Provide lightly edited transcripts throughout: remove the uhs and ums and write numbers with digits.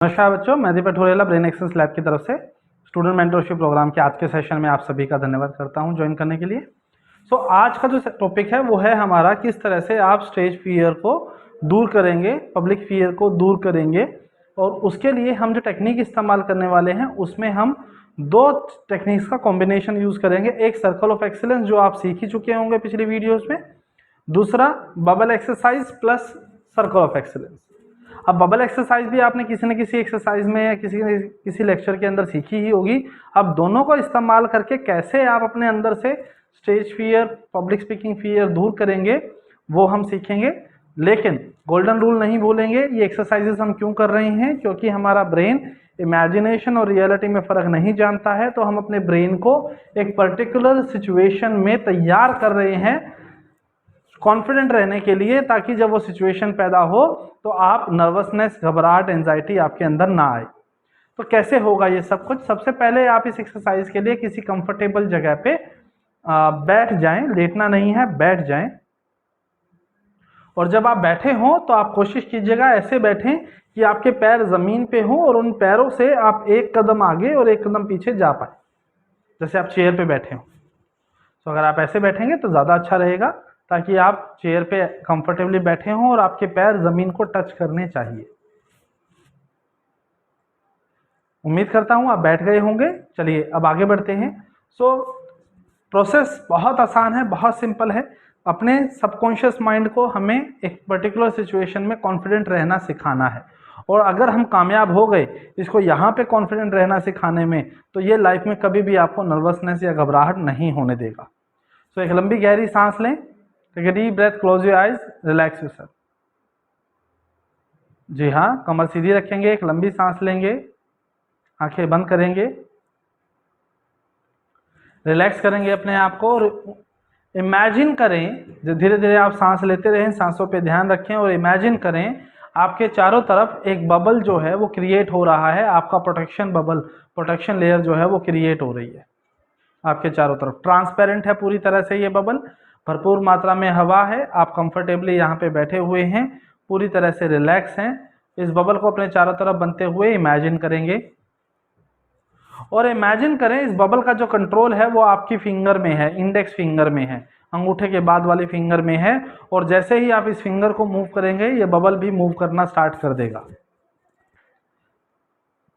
नमस्कार बच्चों, मैं दीपक ठोरेला ब्रेन एक्सेस लैब की तरफ से स्टूडेंट मेंटरशिप प्रोग्राम के आज के सेशन में आप सभी का धन्यवाद करता हूं ज्वाइन करने के लिए। आज का जो टॉपिक है वो है हमारा किस तरह से आप स्टेज फियर को दूर करेंगे, पब्लिक फियर को दूर करेंगे। और उसके लिए हम जो टेक्निक इस्तेमाल करने वाले हैं उसमें हम दो टेक्निक्स का कॉम्बिनेशन यूज करेंगे। एक सर्कल ऑफ एक्सीलेंस जो आप सीख ही चुके होंगे पिछली वीडियोज में, दूसरा bubble exercise plus circle of excellence. अब बबल एक्सरसाइज भी आपने किसी न किसी एक्सरसाइज में या किसी लेक्चर के अंदर सीखी ही होगी। अब दोनों को इस्तेमाल करके कैसे आप अपने अंदर से stage fear, public speaking fear दूर करेंगे वो हम सीखेंगे। लेकिन गोल्डन रूल नहीं भूलेंगे। ये एक्सरसाइजेस हम क्यों कर रहे हैं? क्योंकि हमारा ब्रेन इमेजिनेशन और रियलिटी में फ़र्क नहीं जानता है, तो हम अपने ब्रेन को एक पर्टिकुलर सिचुएशन में तैयार कर रहे हैं कॉन्फिडेंट रहने के लिए, ताकि जब वो सिचुएशन पैदा हो तो आप नर्वसनेस, घबराहट, एंजाइटी आपके अंदर ना आए। तो कैसे होगा ये सब कुछ? सबसे पहले आप इस एक्सरसाइज के लिए किसी कंफर्टेबल जगह पे बैठ जाएं। लेटना नहीं है, बैठ जाएं। और जब आप बैठे हों तो आप कोशिश कीजिएगा ऐसे बैठें कि आपके पैर जमीन पे हों और उन पैरों से आप एक कदम आगे और एक कदम पीछे जा पाए, जैसे आप चेयर पे बैठे हों। तो अगर आप ऐसे बैठेंगे तो ज़्यादा अच्छा रहेगा, ताकि आप चेयर पे कंफर्टेबली बैठे हों और आपके पैर ज़मीन को टच करने चाहिए। उम्मीद करता हूं आप बैठ गए होंगे। चलिए अब आगे बढ़ते हैं। प्रोसेस बहुत आसान है, बहुत सिंपल है। अपने सबकॉन्शियस माइंड को हमें एक पर्टिकुलर सिचुएशन में कॉन्फिडेंट रहना सिखाना है। और अगर हम कामयाब हो गए इसको यहाँ पे कॉन्फिडेंट रहना सिखाने में, तो ये लाइफ में कभी भी आपको नर्वसनेस या घबराहट नहीं होने देगा। एक लंबी गहरी सांस लें। Take a deep breath, close your eyes, relax yourself. जी हाँ, कमर सीधी रखेंगे, एक लंबी सांस लेंगे, आंखें बंद करेंगे, रिलैक्स करेंगे अपने आप को। और इमेजिन करें, जो धीरे धीरे आप सांस लेते रहें, सांसों पे ध्यान रखें और इमेजिन करें आपके चारों तरफ एक बबल जो है वो क्रिएट हो रहा है। आपका प्रोटेक्शन बबल, प्रोटेक्शन लेयर जो है वो क्रिएट हो रही है आपके चारों तरफ। ट्रांसपेरेंट है पूरी तरह से ये बबल, भरपूर मात्रा में हवा है। आप कंफर्टेबली यहाँ पे बैठे हुए हैं, पूरी तरह से रिलैक्स हैं। इस बबल को अपने चारों तरफ बनते हुए इमेजिन करेंगे और इमेजिन करें इस बबल का जो कंट्रोल है वो आपकी फिंगर में है, इंडेक्स फिंगर में है, अंगूठे के बाद वाली फिंगर में है। और जैसे ही आप इस फिंगर को मूव करेंगे ये बबल भी मूव करना स्टार्ट कर देगा।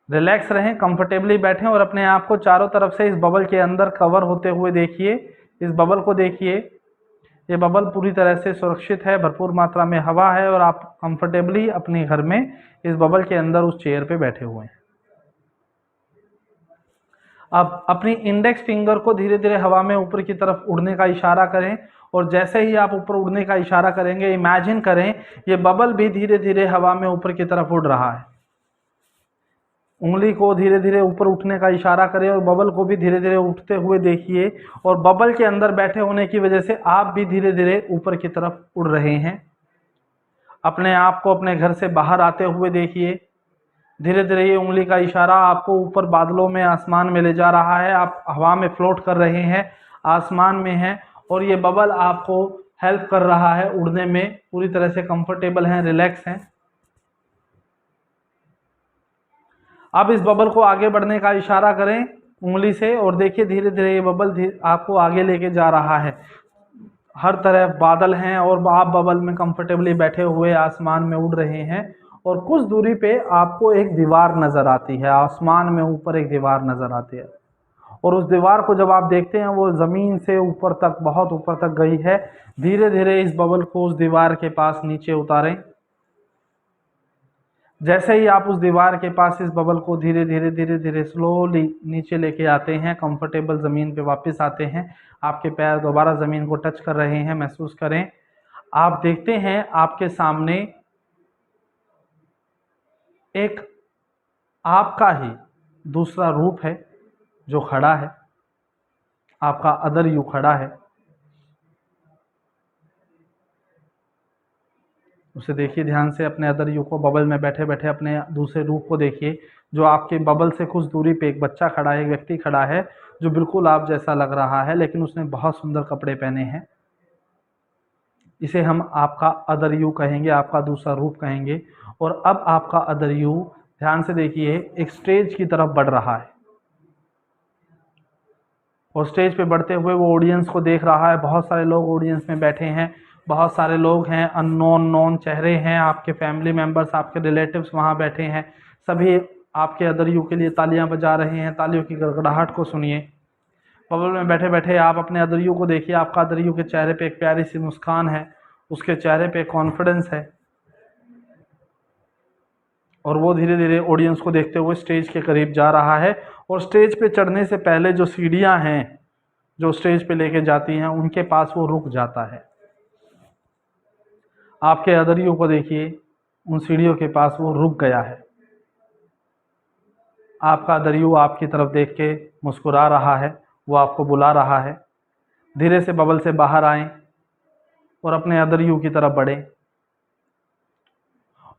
रिलैक्स रहें, कंफर्टेबली बैठें और अपने आप को चारों तरफ से इस बबल के अंदर कवर होते हुए देखिए। इस बबल को देखिए, ये बबल पूरी तरह से सुरक्षित है, भरपूर मात्रा में हवा है और आप कंफर्टेबली अपने घर में इस बबल के अंदर उस चेयर पे बैठे हुए हैं। अब अपनी इंडेक्स फिंगर को धीरे धीरे हवा में ऊपर की तरफ उड़ने का इशारा करें। और जैसे ही आप ऊपर उड़ने का इशारा करेंगे, इमेजिन करें ये बबल भी धीरे धीरे हवा में ऊपर की तरफ उड़ रहा है। उंगली को धीरे धीरे ऊपर उठने का इशारा करें और बबल को भी धीरे धीरे उठते हुए देखिए। और बबल के अंदर बैठे होने की वजह से आप भी धीरे धीरे ऊपर की तरफ उड़ रहे हैं। अपने आप को अपने घर से बाहर आते हुए देखिए। धीरे धीरे ये उंगली का इशारा आपको ऊपर बादलों में, आसमान में ले जा रहा है। आप हवा में फ्लोट कर रहे हैं, आसमान में हैं और ये बबल आपको हेल्प कर रहा है उड़ने में। पूरी तरह से कंफर्टेबल हैं, रिलैक्स हैं। अब इस बबल को आगे बढ़ने का इशारा करें उंगली से और देखिए धीरे धीरे ये बबल आपको आगे लेके जा रहा है। हर तरफ बादल हैं और आप बबल में कंफर्टेबली बैठे हुए आसमान में उड़ रहे हैं। और कुछ दूरी पे आपको एक दीवार नजर आती है, आसमान में ऊपर एक दीवार नजर आती है। और उस दीवार को जब आप देखते हैं वो जमीन से ऊपर तक, बहुत ऊपर तक गई है। धीरे धीरे इस बबल को उस दीवार के पास नीचे उतारें। जैसे ही आप उस दीवार के पास इस बबल को धीरे धीरे धीरे धीरे स्लोली नीचे लेके आते हैं, कंफर्टेबल ज़मीन पे वापस आते हैं, आपके पैर दोबारा ज़मीन को टच कर रहे हैं, महसूस करें। आप देखते हैं आपके सामने एक आपका ही दूसरा रूप है जो खड़ा है, आपका अदर यू खड़ा है। उसे देखिए ध्यान से, अपने अदर यू को, बबल में बैठे बैठे अपने दूसरे रूप को देखिए, जो आपके बबल से कुछ दूरी पे एक बच्चा खड़ा है, एक व्यक्ति खड़ा है जो बिल्कुल आप जैसा लग रहा है, लेकिन उसने बहुत सुंदर कपड़े पहने हैं। इसे हम आपका अदर यू कहेंगे, आपका दूसरा रूप कहेंगे। और अब आपका अदर यू ध्यान से देखिए, एक स्टेज की तरफ बढ़ रहा है और स्टेज पे बढ़ते हुए वो ऑडियंस को देख रहा है। बहुत सारे लोग ऑडियंस में बैठे हैं, बहुत सारे लोग हैं, अननोन नोन चेहरे हैं, आपके फैमिली मेम्बर्स, आपके रिलेटिव्स वहाँ बैठे हैं। सभी आपके अदर यू के लिए तालियां बजा रहे हैं। तालियों की गड़गड़ाहट को सुनिए। बबल में बैठे बैठे आप अपने अदर यू को देखिए। आपका अदर यू के चेहरे पे एक प्यारी सी मुस्कान है, उसके चेहरे पे कॉन्फिडेंस है और वो धीरे धीरे ऑडियंस को देखते हुए स्टेज के करीब जा रहा है। और स्टेज पे चढ़ने से पहले जो सीढ़ियां हैं जो स्टेज पे लेके जाती हैं, उनके पास वो रुक जाता है। आपके अदर यू को देखिए, उन सीढ़ियों के पास वो रुक गया है। आपका अदर यू आपकी तरफ देख के मुस्कुरा रहा है, वो आपको बुला रहा है। धीरे से बबल से बाहर आएं और अपने अदर यू की तरफ बढ़ें।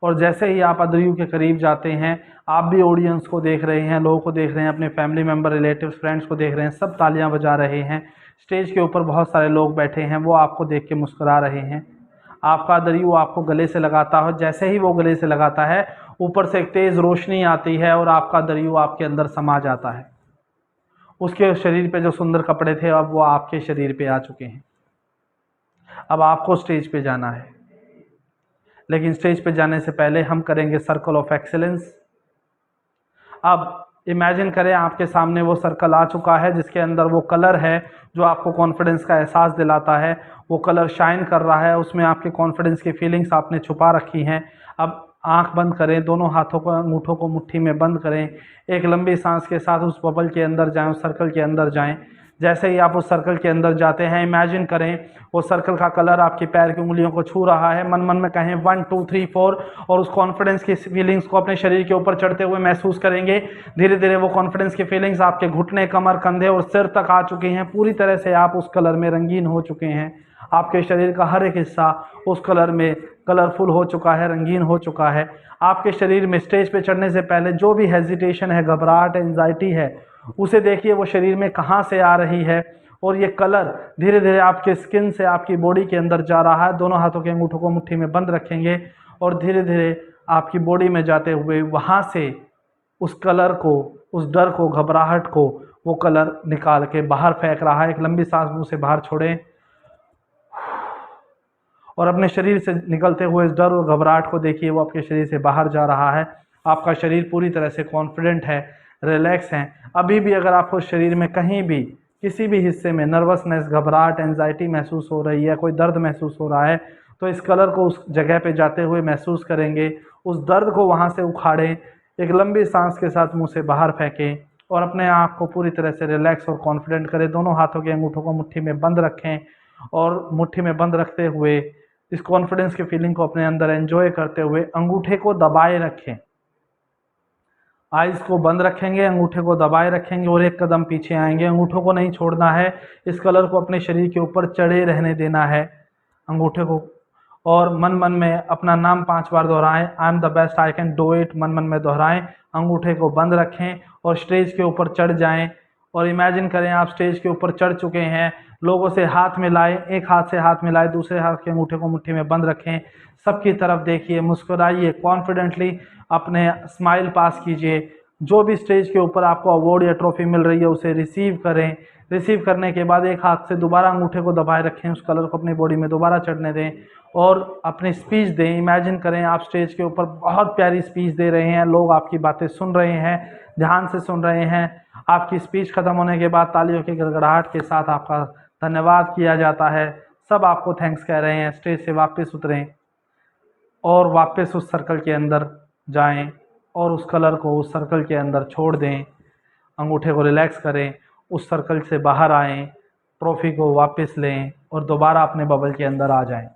और जैसे ही आप अदर यू के करीब जाते हैं, आप भी ऑडियंस को देख रहे हैं, लोगों को देख रहे हैं, अपने फैमिली मेम्बर, रिलेटिव्स, फ्रेंड्स को देख रहे हैं, सब तालियां बजा रहे हैं। स्टेज के ऊपर बहुत सारे लोग बैठे हैं, वो आपको देख के मुस्कुरा रहे हैं। आपका अदर यू आपको गले से लगाता है। जैसे ही वो गले से लगाता है, ऊपर से एक तेज़ रोशनी आती है और आपका अदर यू आपके अंदर समा जाता है। उसके शरीर पे जो सुंदर कपड़े थे, अब वो आपके शरीर पे आ चुके हैं। अब आपको स्टेज पे जाना है, लेकिन स्टेज पे जाने से पहले हम करेंगे सर्कल ऑफ एक्सीलेंस। अब इमेजिन करें आपके सामने वो सर्कल आ चुका है, जिसके अंदर वो कलर है जो आपको कॉन्फिडेंस का एहसास दिलाता है। वो कलर शाइन कर रहा है, उसमें आपके कॉन्फिडेंस की फीलिंग्स आपने छुपा रखी हैं। अब आंख बंद करें, दोनों हाथों को, अंगूठों को मुट्ठी में बंद करें। एक लंबी सांस के साथ उस बबल के अंदर जाएं, उस सर्कल के अंदर जाएं। जैसे ही आप उस सर्कल के अंदर जाते हैं, इमेजिन करें वो सर्कल का कलर आपकी पैर की उंगलियों को छू रहा है। मन मन में कहें 1 2 3 4 और उस कॉन्फिडेंस की फीलिंग्स को अपने शरीर के ऊपर चढ़ते हुए महसूस करेंगे। धीरे धीरे वो कॉन्फिडेंस की फीलिंग्स आपके घुटने, कमर, कंधे और सिर तक आ चुकी हैं। पूरी तरह से आप उस कलर में रंगीन हो चुके हैं। आपके शरीर का हर एक हिस्सा उस कलर में कलरफुल हो चुका है, रंगीन हो चुका है। आपके शरीर में स्टेज पे चढ़ने से पहले जो भी हेजिटेशन है, घबराहट, एंजाइटी है, उसे देखिए वो शरीर में कहाँ से आ रही है। और ये कलर धीरे धीरे आपके स्किन से आपकी बॉडी के अंदर जा रहा है। दोनों हाथों के अंगूठों को मुट्ठी में बंद रखेंगे और धीरे धीरे आपकी बॉडी में जाते हुए वहाँ से उस कलर को, उस डर को, घबराहट को वो कलर निकाल के बाहर फेंक रहा है। एक लंबी सांस मुंह से बाहर छोड़ें और अपने शरीर से निकलते हुए इस डर और घबराहट को देखिए, वो आपके शरीर से बाहर जा रहा है। आपका शरीर पूरी तरह से कॉन्फिडेंट है, रिलैक्स है। अभी भी अगर आपको शरीर में कहीं भी किसी भी हिस्से में नर्वसनेस, घबराहट, एंजाइटी महसूस हो रही है, कोई दर्द महसूस हो रहा है, तो इस कलर को उस जगह पे जाते हुए महसूस करेंगे। उस दर्द को वहाँ से उखाड़ें, एक लंबी सांस के साथ मुँह से बाहर फेंकें और अपने आप को पूरी तरह से रिलैक्स और कॉन्फिडेंट करें। दोनों हाथों के अंगूठों को मुट्ठी में बंद रखें और मुट्ठी में बंद रखते हुए इस कॉन्फिडेंस की फीलिंग को अपने अंदर एंजॉय करते हुए अंगूठे को दबाए रखें। आइज़ को बंद रखेंगे, अंगूठे को दबाए रखेंगे और एक कदम पीछे आएंगे। अंगूठों को नहीं छोड़ना है, इस कलर को अपने शरीर के ऊपर चढ़े रहने देना है अंगूठे को। और मन मन में अपना नाम 5 बार दोहराएं। I am the best, I can do it, मन मन में दोहराएं। अंगूठे को बंद रखें और स्टेज के ऊपर चढ़ जाएं। और इमेजिन करें आप स्टेज के ऊपर चढ़ चुके हैं। लोगों से हाथ मिलाएं, एक हाथ से हाथ मिलाएं, दूसरे हाथ के अंगूठे को मुट्ठी में बंद रखें। सबकी तरफ देखिए, मुस्कुराइए, कॉन्फिडेंटली अपने स्माइल पास कीजिए। जो भी स्टेज के ऊपर आपको अवार्ड या ट्रॉफी मिल रही है, उसे रिसीव करें। रिसीव करने के बाद एक हाथ से दोबारा अंगूठे को दबाए रखें, उस कलर को अपनी बॉडी में दोबारा चढ़ने दें और अपनी स्पीच दें। इमेजिन करें आप स्टेज के ऊपर बहुत प्यारी स्पीच दे रहे हैं, लोग आपकी बातें सुन रहे हैं, ध्यान से सुन रहे हैं। आपकी स्पीच खत्म होने के बाद तालियों की गड़गड़ाहट के साथ आपका धन्यवाद किया जाता है। सब आपको थैंक्स कह रहे हैं। स्टेज से वापस उतरें और वापस उस सर्कल के अंदर जाएं और उस कलर को उस सर्कल के अंदर छोड़ दें। अंगूठे को रिलैक्स करें, उस सर्कल से बाहर आएं, ट्रॉफी को वापस लें और दोबारा अपने बबल के अंदर आ जाएं।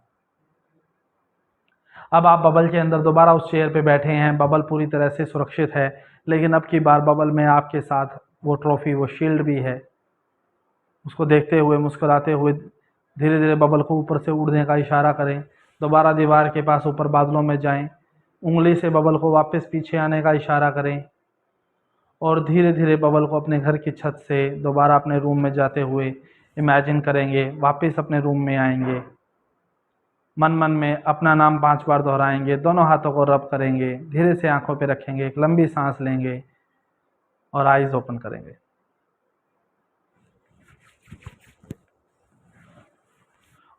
अब आप बबल के अंदर दोबारा उस चेयर पे बैठे हैं। बबल पूरी तरह से सुरक्षित है, लेकिन अब की बार बबल में आपके साथ वो ट्रॉफी, वो शील्ड भी है। उसको देखते हुए, मुस्कुराते हुए धीरे धीरे बबल को ऊपर से उड़ने का इशारा करें। दोबारा दीवार के पास ऊपर बादलों में जाएं, उंगली से बबल को वापस पीछे आने का इशारा करें और धीरे धीरे बबल को अपने घर की छत से दोबारा अपने रूम में जाते हुए इमेजिन करेंगे, वापस अपने रूम में आएंगे। मन मन में अपना नाम 5 बार दोहराएंगे, दोनों हाथों को रब करेंगे, धीरे से आंखों पे रखेंगे, एक लंबी सांस लेंगे और आईज ओपन करेंगे।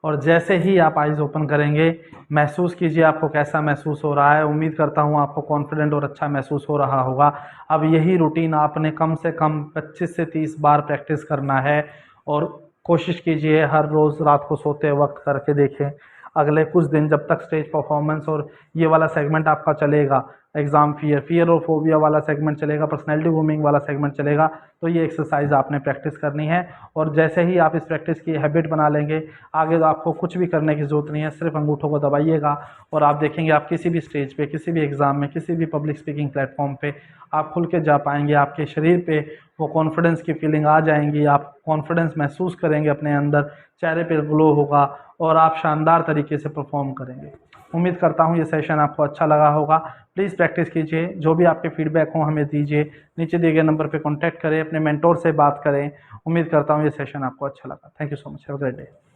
और जैसे ही आप आईज ओपन करेंगे, महसूस कीजिए आपको कैसा महसूस हो रहा है। उम्मीद करता हूँ आपको कॉन्फिडेंट और अच्छा महसूस हो रहा होगा। अब यही रूटीन आपने कम से कम 25 से 30 बार प्रैक्टिस करना है और कोशिश कीजिए हर रोज़ रात को सोते वक्त करके देखें। अगले कुछ दिन जब तक स्टेज परफॉर्मेंस और ये वाला सेगमेंट आपका चलेगा, एग्ज़ाम फियर और फोबिया वाला सेगमेंट चलेगा, पर्सनैलिटी ग्रूमिंग वाला सेगमेंट चलेगा, तो ये एक्सरसाइज आपने प्रैक्टिस करनी है। और जैसे ही आप इस प्रैक्टिस की हैबिट बना लेंगे, आगे तो आपको कुछ भी करने की ज़रूरत नहीं है, सिर्फ अंगूठों को दबाइएगा और आप देखेंगे आप किसी भी स्टेज पे, किसी भी एग्ज़ाम में, किसी भी पब्लिक स्पीकिंग प्लेटफॉर्म पे आप खुल के जा पाएंगे। आपके शरीर पे वो कॉन्फिडेंस की फीलिंग आ जाएंगी, आप कॉन्फिडेंस महसूस करेंगे अपने अंदर, चेहरे पे ग्लो होगा और आप शानदार तरीके से परफॉर्म करेंगे। उम्मीद करता हूँ ये सेशन आपको अच्छा लगा होगा। प्लीज़ प्रैक्टिस कीजिए, जो भी आपके फीडबैक हो हमें दीजिए, नीचे दिए गए नंबर पे कॉन्टैक्ट करें, अपने मेंटोर से बात करें। उम्मीद करता हूँ ये सेशन आपको अच्छा लगा। Thank you so much, have a great day.